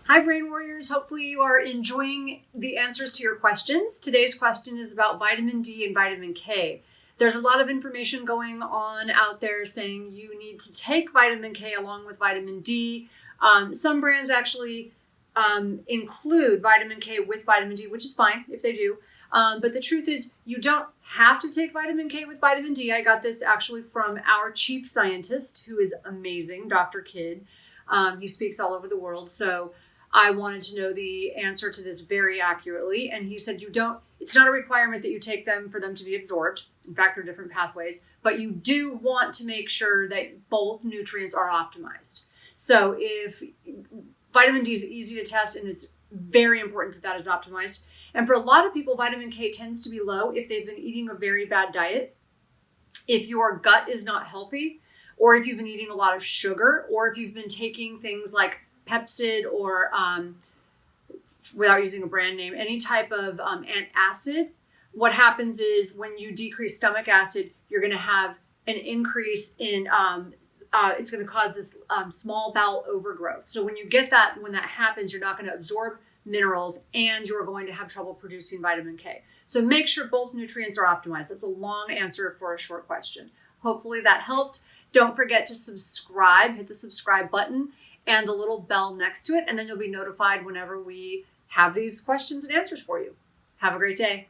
Hi, Brain Warriors. Hopefully you are enjoying the answers to your questions. Today's question is about vitamin D and vitamin K. There's a lot of information going on out there saying you need to take vitamin K along with vitamin D. Some brands actually include vitamin K with vitamin D, which is fine if they do. But the truth is you don't have to take vitamin K with vitamin D. I got this actually from our chief scientist, who is amazing, Dr. Kidd. He speaks all over the world. So I wanted to know the answer to this very accurately. And he said, it's not a requirement that you take them for them to be absorbed. In fact, they're different pathways, but you do want to make sure that both nutrients are optimized. So if vitamin D is easy to test, and it's very important that is optimized. And for a lot of people, vitamin K tends to be low if they've been eating a very bad diet, if your gut is not healthy, or if you've been eating a lot of sugar, or if you've been taking things like Pepsid or, without using a brand name, any type of antacid. What happens is when you decrease stomach acid, you're going to have an increase in, it's going to cause this small bowel overgrowth. So when that happens, you're not going to absorb minerals and you're going to have trouble producing vitamin K. So make sure both nutrients are optimized. That's a long answer for a short question. Hopefully that helped. Don't forget to subscribe, hit the subscribe button and the little bell next to it, and then you'll be notified whenever we have these questions and answers for you. Have a great day.